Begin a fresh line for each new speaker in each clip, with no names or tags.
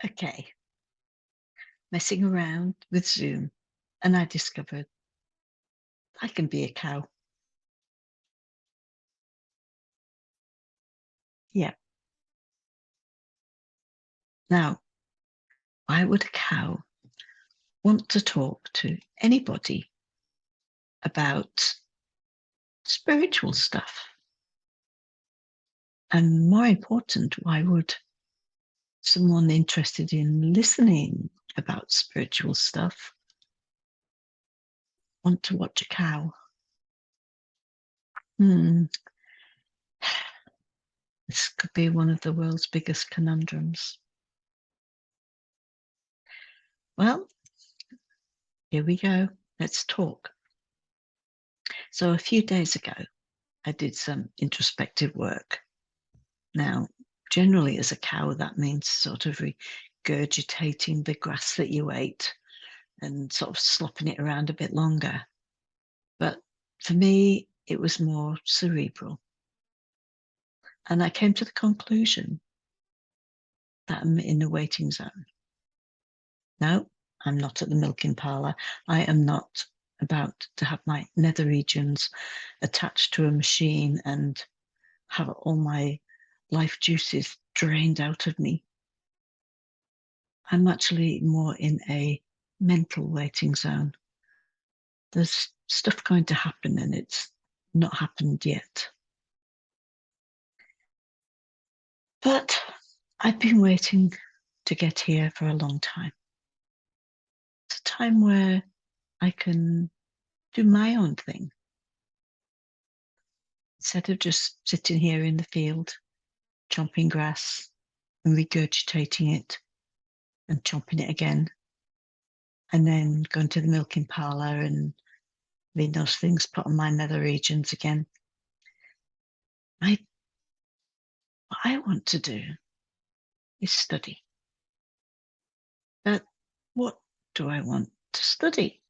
Okay, messing around with Zoom, and I discovered I can be a cow. Yeah. Now, why would a cow want to talk to anybody about spiritual stuff? And more important, why would someone interested in listening about spiritual stuff want to watch a cow? Hmm, this could be one of the world's biggest conundrums. Well, here we go. Let's talk. So, a few days ago, I did some introspective work. Now, generally, as a cow, that means sort of regurgitating the grass that you ate and sort of slopping it around a bit longer. But for me, it was more cerebral. And I came to the conclusion that I'm in a waiting zone. No, I'm not at the milking parlour. I am not about to have my nether regions attached to a machine and have all my life juices drained out of me. I'm actually more in a mental waiting zone. There's stuff going to happen and it's not happened yet. But I've been waiting to get here for a long time. It's a time where I can do my own thing. Instead of just sitting here in the field, chomping grass and regurgitating it and chomping it again, and then going to the milking parlour and leaving those things put on my nether regions again. What I want to do is study. But what do I want to study?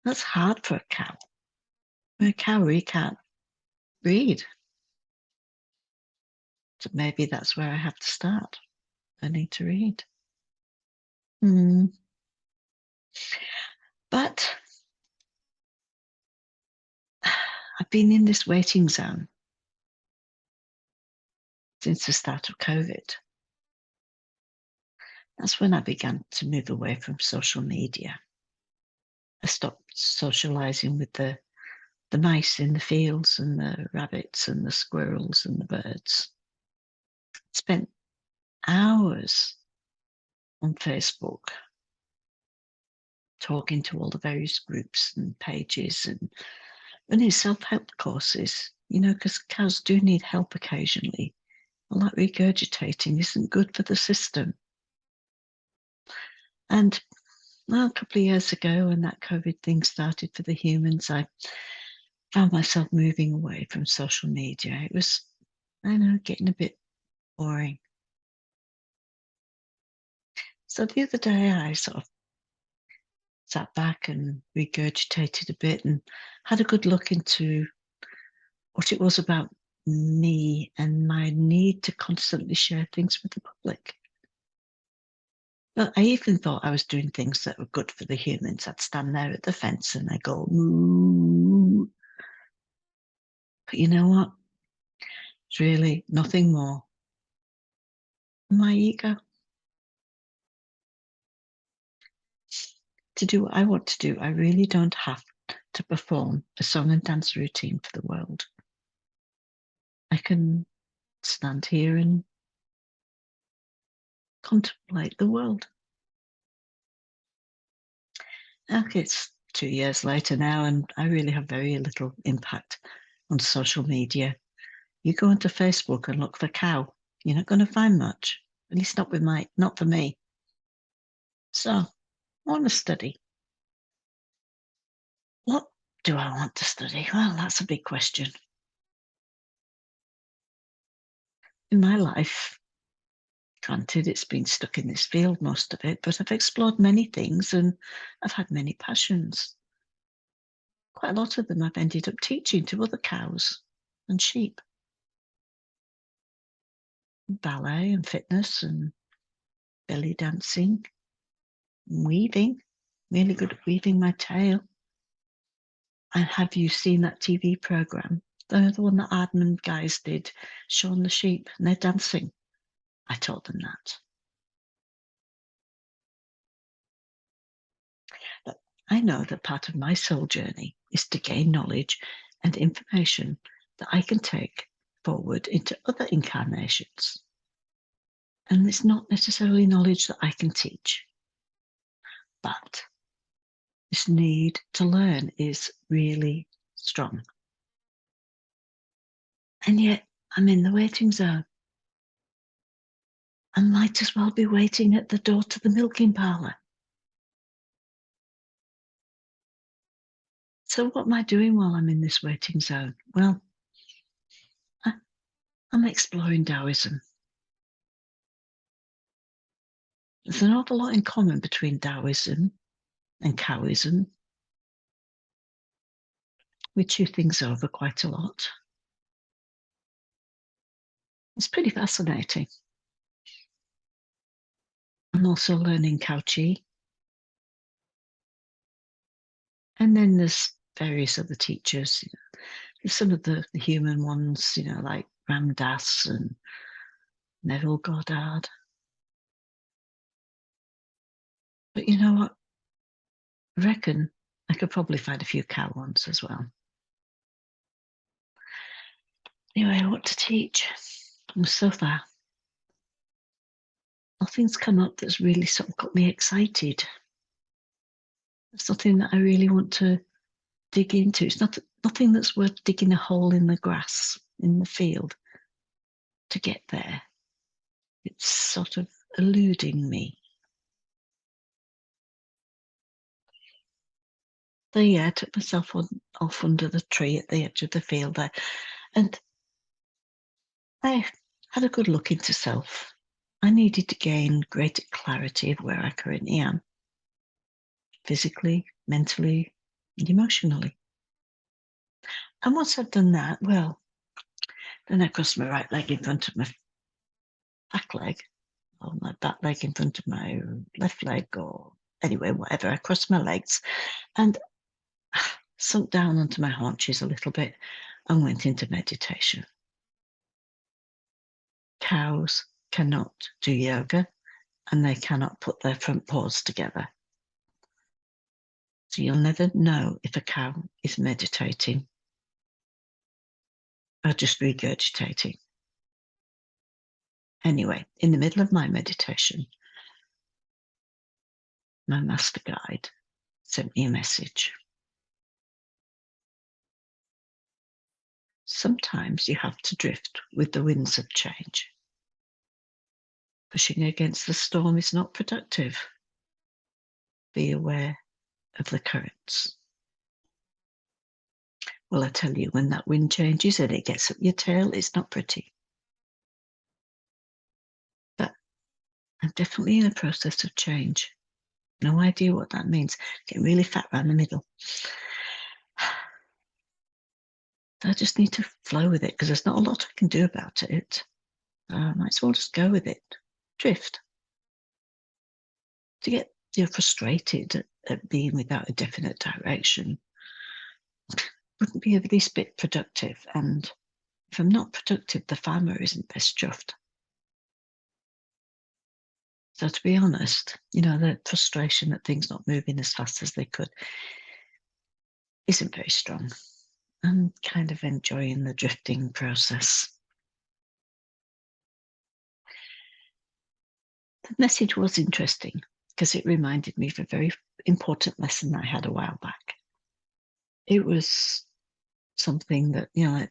That's hard for a cow. A cow really can't read. So maybe that's where I have to start. I need to read. But I've been in this waiting zone since the start of COVID. That's when I began to move away from social media. I stopped socializing with the mice in the fields and the rabbits and the squirrels and the birds. Spent hours on Facebook talking to all the various groups and pages and running self-help courses, because cows do need help occasionally. Well, that regurgitating isn't good for the system. And a couple of years ago, when that COVID thing started for the humans, I found myself moving away from social media. It was, getting a bit boring. So the other day, I sort of sat back and regurgitated a bit and had a good look into what it was about me and my need to constantly share things with the public. But I even thought I was doing things that were good for the humans. I'd stand there at the fence and I go, moo. But you know what? It's really nothing more than my ego. To do what I want to do, I really don't have to perform a song and dance routine for the world. I can stand here and contemplate the world. Okay, it's 2 years later now, and I really have very little impact on social media. You go onto Facebook and look for cow, you're not going to find much, at least not for me. So I want to study. What do I want to study? Well, that's a big question. In my life, granted, it's been stuck in this field most of it, but I've explored many things and I've had many passions. Quite a lot of them I've ended up teaching to other cows and sheep. Ballet and fitness and belly dancing, weaving, really good at weaving my tail. And have you seen that TV program? The one that Aardman guys did, showing the sheep, and they're dancing. I taught them that. But I know that part of my soul journey is to gain knowledge and information that I can take forward into other incarnations. And it's not necessarily knowledge that I can teach, but this need to learn is really strong. And yet I'm in the waiting zone. I might as well be waiting at the door to the milking parlour. So what am I doing while I'm in this waiting zone? Well, I'm exploring Taoism. There's an awful lot in common between Taoism and Cowism. We chew things over quite a lot. It's pretty fascinating. I'm also learning Cow Chi. And then there's various other teachers. There's some of the human ones, like Ram Dass and Neville Goddard. But you know what? I reckon I could probably find a few cow ones as well. Anyway, what to teach? And so far, nothing's come up that's really sort of got me excited. It's nothing that I really want to dig into. It's nothing that's worth digging a hole in the grass in the field to get there. It's sort of eluding me. So yeah, I took myself off under the tree at the edge of the field there, and I had a good look into self. I needed to gain greater clarity of where I currently am, physically, mentally, and emotionally. And once I'd done that, well, then I crossed my right leg in front of my back leg, or my back leg in front of my left leg, or anyway, whatever. I crossed my legs and sunk down onto my haunches a little bit and went into meditation. Cows cannot do yoga and they cannot put their front paws together. So you'll never know if a cow is meditating or just regurgitating. Anyway, in the middle of my meditation, my master guide sent me a message. Sometimes you have to drift with the winds of change. Pushing against the storm is not productive. Be aware of the currents. Well, I tell you, when that wind changes and it gets up your tail, it's not pretty. But I'm definitely in a process of change. No idea what that means. Getting really fat around the middle. I just need to flow with it because there's not a lot I can do about it. I might as well just go with it. Drift. To get frustrated at being without a definite direction wouldn't be the least bit productive. And if I'm not productive, the farmer isn't best chuffed. So to be honest, the frustration that things not moving as fast as they could isn't very strong. I'm kind of enjoying the drifting process. The message was interesting because it reminded me of a very important lesson I had a while back. It was something that, I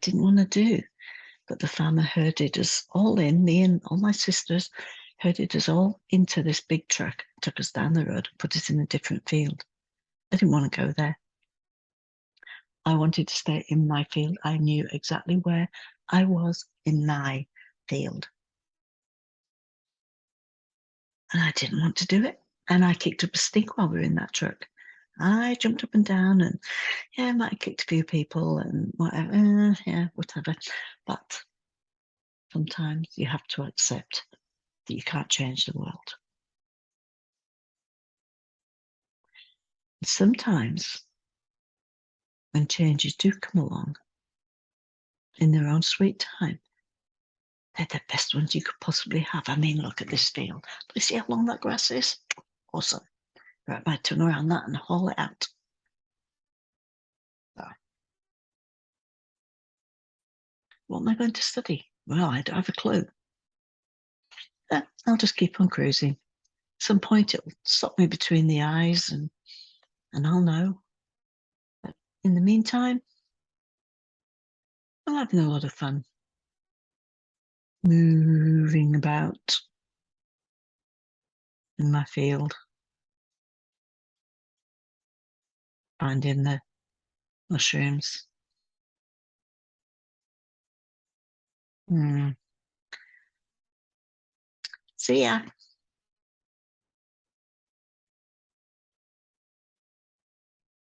didn't want to do, but the farmer herded us all in, me and all my sisters, herded us all into this big truck, took us down the road, put us in a different field. I didn't want to go there. I wanted to stay in my field. I knew exactly where I was in my field. And I didn't want to do it. And I kicked up a stink while we were in that truck. I jumped up and down and, I might have kicked a few people and whatever. Whatever. But sometimes you have to accept that you can't change the world. And sometimes when changes do come along in their own sweet time, they're the best ones you could possibly have. I mean, look at this field. Do you see how long that grass is? Awesome. Right, I might turn around that and haul it out. So, what am I going to study? Well, I don't have a clue. I'll just keep on cruising. At some point it'll stop me between the eyes and I'll know. But in the meantime, I'm having a lot of fun. Moving about in my field. Finding the mushrooms. See ya.